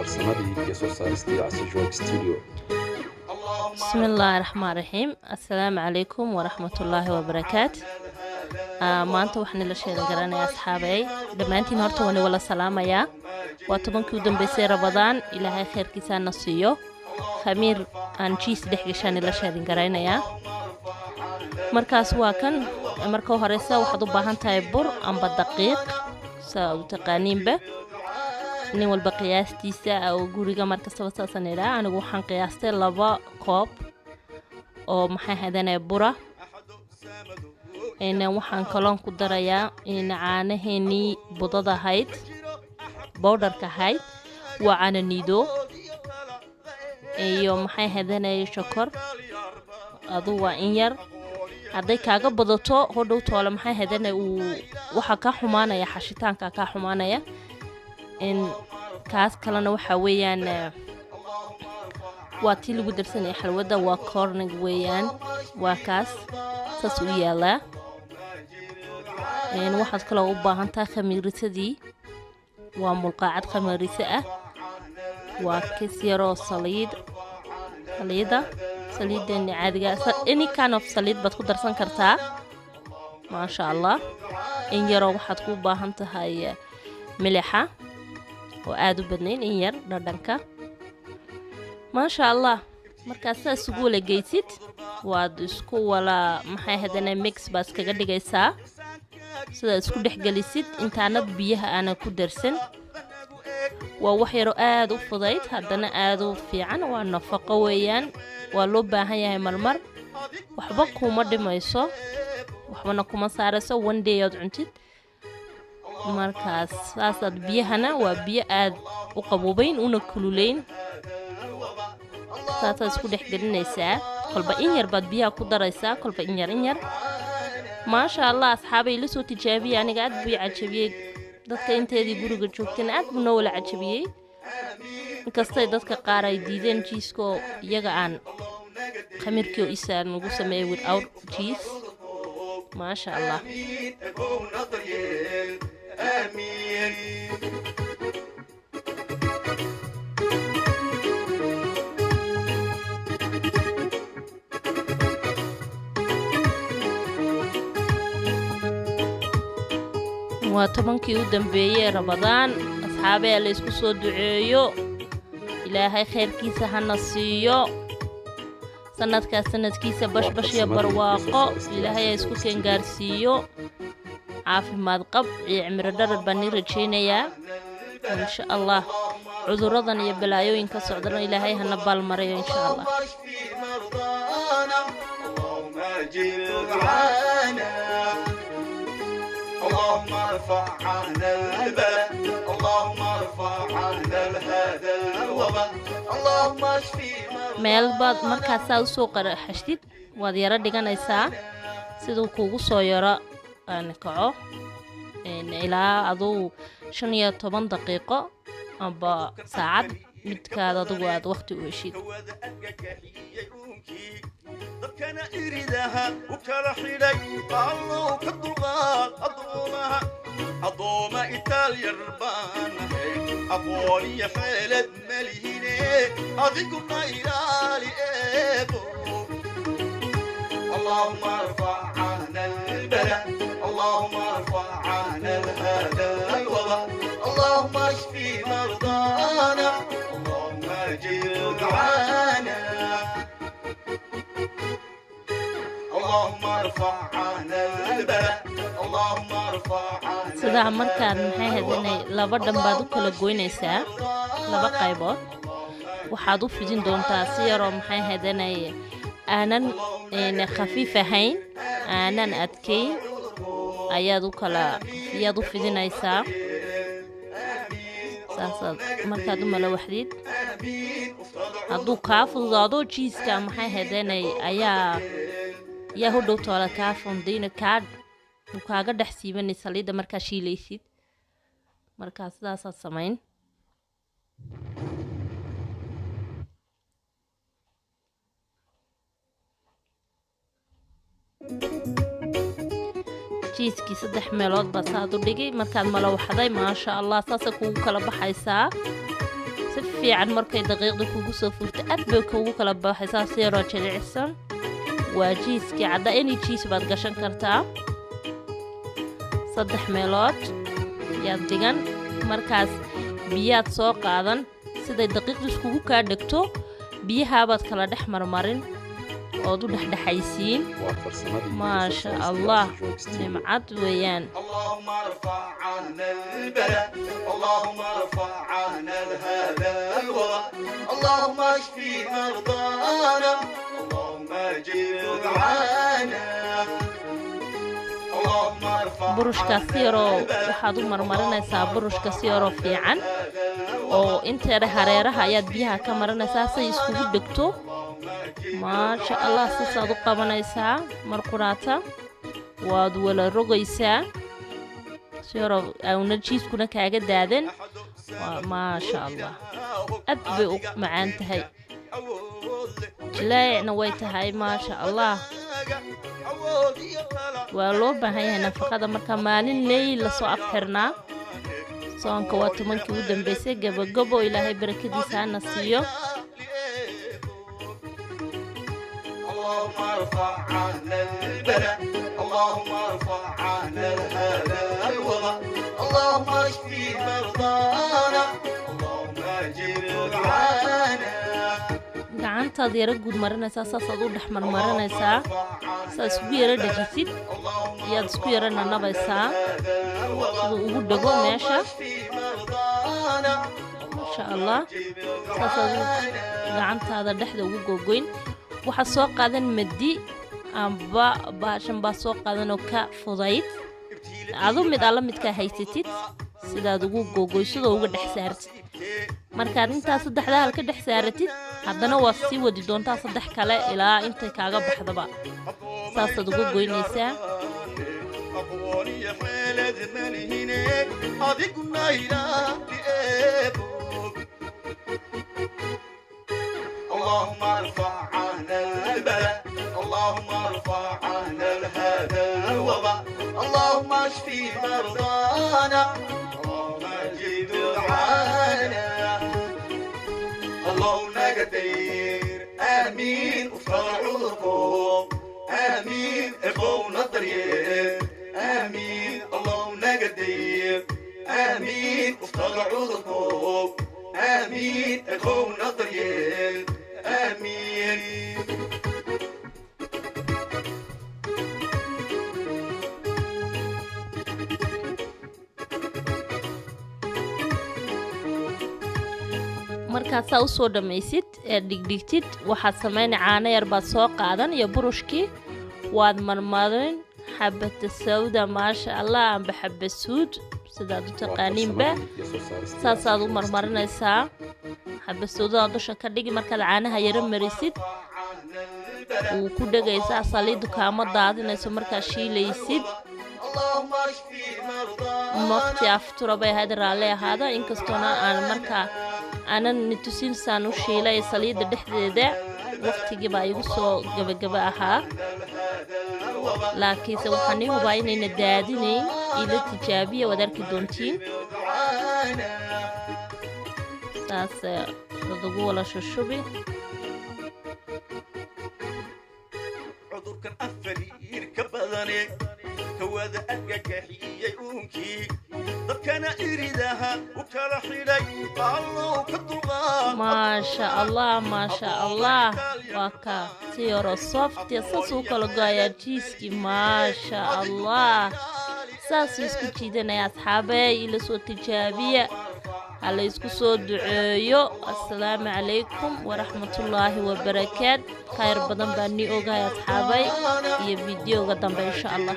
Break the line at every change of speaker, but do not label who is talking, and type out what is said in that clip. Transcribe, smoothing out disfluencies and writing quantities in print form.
farsamadii iyo soo saaristii Casijoog Studio.
بسم الله الرحمن الرحيم السلام عليكم ورحمة الله وبركاته maanta waxaan la sheegan garanay asxaabay dhamaantiin horta waan wala salaamaya waa tobankii u dambeysay Ramadaan ilaahay khayrkiisa na siiyo khamiir aan jiis dhex gashan la sheegan garanaya markaas waa kan marka horeysa waxaad u baahan tahay bur amba daqiiq saa u taqaaniinba nin walba qiyaastiisa oo guriga markasta saasan ilaa anigu waxaan qiyaastay 2 koob oo maxay hadanay bura إن وحن كلام قدريا إن عانه هني بضادة هيد بودر كهيد وعنا نيدو يوم حي هذنا شكر أضوى إنير هذا كاجا بضتو هدو طالما حي هذنا وحكا حمانا يا حشيتان كاكا حمانا يا إن كاس كلنا وحويان واتيلو بدرسني حلوة وكورنج ويان وكاس تسوية لا إن واحد كلا وباهنتا خميرتدي وملقاعد خميرتة وكسيرو صليدة إن عادي any kind of صليد بتقدر سنكرتها ما شاء الله إن يرو واحد كوب باهنتا هاي ملحة وآدو بدنين إن ير ردنكا ما شاء الله markaas suuqule geeysid waad isku wala maxay hadana mix bas kaga dhigaysaa sida isku dhexgalisid intaanad biyaha aan ku darsan waa wax yar aad u fudayd hadana aad u fiican waa nafaqo weeyaan waa loo baahan yahay marmar waxba kuma dhimayso waxbana kuma saarayso one day aad cuntid markaas saasad biyahana waa biyo aad u qaboobeen una kululeyn saata isku dhexgelinaysaa kolba in yar baad biyaha ku daraysaa kolba in yar ma sha Allah asxaabay la soo tijaabiyay aniga aad buu cajabiyay dadka inteedii guriga joogteen aad buu noo la cajabiyay inkastay dadka qaar ay diideen jiisko iyaga aan khamirkii oo isaan ugu sameeyay without cheese ma sha Allah وطبعاً كيو دنبيه رمضان أصحابي اللي يسكو سو دعيو إلهي خير كيسة هنصيو سنة كيسة بش يا برواقو إلهي يسكو كنغارسيو عافي ماد قب يعمر در البني رجينيا إن شاء الله عذر رضان يبلايو ينكسو عذرنا إلهي هنبال مريو إن شاء الله اللهم اجل اللهم ارفع عنا البلاء اللهم ارفع عنا هذا الوباء اللهم اشفي meel baad markaas aad soo qaraxashid waad yara dhiganaysaa sidoo kuugu soo yara aan kaco ilaa aduu 15 daqiiqo amba saacad midkaad adigu aad waqti u heshid dadkana iridaha u kala xidhay qallo ka dulqaad adoomaha adooma Italian baan aqooniya xeelad malihine adigu ma ilaali eebo اللهم ارفع عنا البلاء اللهم ارفع عنا هذا الوباء اللهم اشفي مرضانا اللهم اجر دعانا اللهم ارفع عنا البلاء اللهم ارفع عنا sida markaan maxay hadinay laba dhanbaad u kala goynaysaa laba qaybood waxaad u fidin doontaa si yar oo maxay hadinay aanan khafiif ahayn aanan adkeyn ayaad u fidinaysaa saasad markaad u mala waxdid hadduu kaa fududaado jiiska maxay hadinay ayaa hodhow toola kaa fundayna kaaga dhex siibanay saliidda markaa shiilaysid markaa sidaasaad samayn jiiskii 3 meelood baad saad u dhigay markaad mala waxday ma sha Allah saasa kugu kala baxaysaa si fiican markay daqiiqda kugu soo furto aad bay kugu kala baxaysaa si yaroo jilicsan waa jiiskii cadda any jiis baad gashan kartaa 3 meelood yaad dhigan markaas biyaad soo qaadan siday daqiiqdu iskugu kaa dhigto biyahaabaad kala dhex marmarin ood u dhexdhexaysiin maasha allah nimcad weeyaan
اللهم ارفع عنا البلاء اللهم ارفع عنا هذا الوباء اللهم اشفي مرضانا اللهم اجب دعانا اللهم ارفع
burushka siro waxaad u marmarinaysaa burushka siro fiican oo inteeda hareeraha ayaad biyaha ka marinaysaa si iskugu dhigto maasha allah saad u qabanaysaa mar quraata waad wala rogaysaa siro awna jiiskuna kaaga daadan maasha allah aad bay u macaan tahay jilaacna way tahay maasha allah waa loo baahan yahay nafaqada marka maalin leeyl la soo afxirnaa soonka waa 10kii u dambeysay gabagabo ilaahay barakadiisa hana siiyo
اللهم ارفع عنا البلاء اللهم ارفع عنا هذا الوباء اللهم اشفي مرضانا اللهم اجب دعانا
gacantaad yara guud marinaysaa saasaad u dhex marmarinaysaa saas isku yara dhajisid iyaad isku yara nanabaysaa siduu ugu dhago meesha maasha allah saasaad gacantaada dhexda ugu googoyn waxaad soo qaadan madi amba baashan baa soo qaadanoo ka fudayd adu mid alla midkaa haysatid sidaad ugu googoysadoo uga dhex saartid markaad intaa 3 halka dhex saaratid haddana waad sii wadi doontaa 3 kale ilaa intay kaaga baxdaba saasaad ugu goynaysaa
اللهم ارفع عنا البلاء اللهم ارفع عنا هذا الوباء اللهم اشفي مرضانا اللهم اجب دعانا اللهم قدير امين وفرع عذركم امين اخونا الضرير امين اللهم قدير امين وفرع عذركم امين اخونا الضرير امين
markaad saa u soo dhamaysid ee dhigdhigtid waxaad samaynay caano yar baad soo qaadan iyo burushkii waad marmarin xabata sawda maasha allah amba xaba suud sidaad u taqaaniinba saasaad u marmarinaysaa xaba sawdada dusha ka dhigi markaad caanaha yara marisid wuu ku dhegaysaa saliidu kaama daadinayso markaad shiilaysid waqti aftura bay ahayd raalli ahaada inkastoona aan markaa aanan nitusin saan u shiilay saliidda dhexdeeda waqtigii baa igu soo gabagaba ahaa laakiinse waxaan ii hubaa inayna daadinayn ila tijaabiya waad arki doontiin saas dad ugu wala shushubi
cudurkan afariirka badane kawada argagaxiyey uunkii dadkana iridaha u kala xidhay allow ka dulqaad
maasha allah waa ka tiyoro soft saasuu kala goayaa jiiskii maasha allah saasuu isku jiidanaya asxaabey ila soo tijaabiya hala isku soo duceeyo assalaamu calaykum waraxmatullaahi wabarakaat khayr badan baa nii ogahay asxaabay iyo fiidiyoga dambe insha allah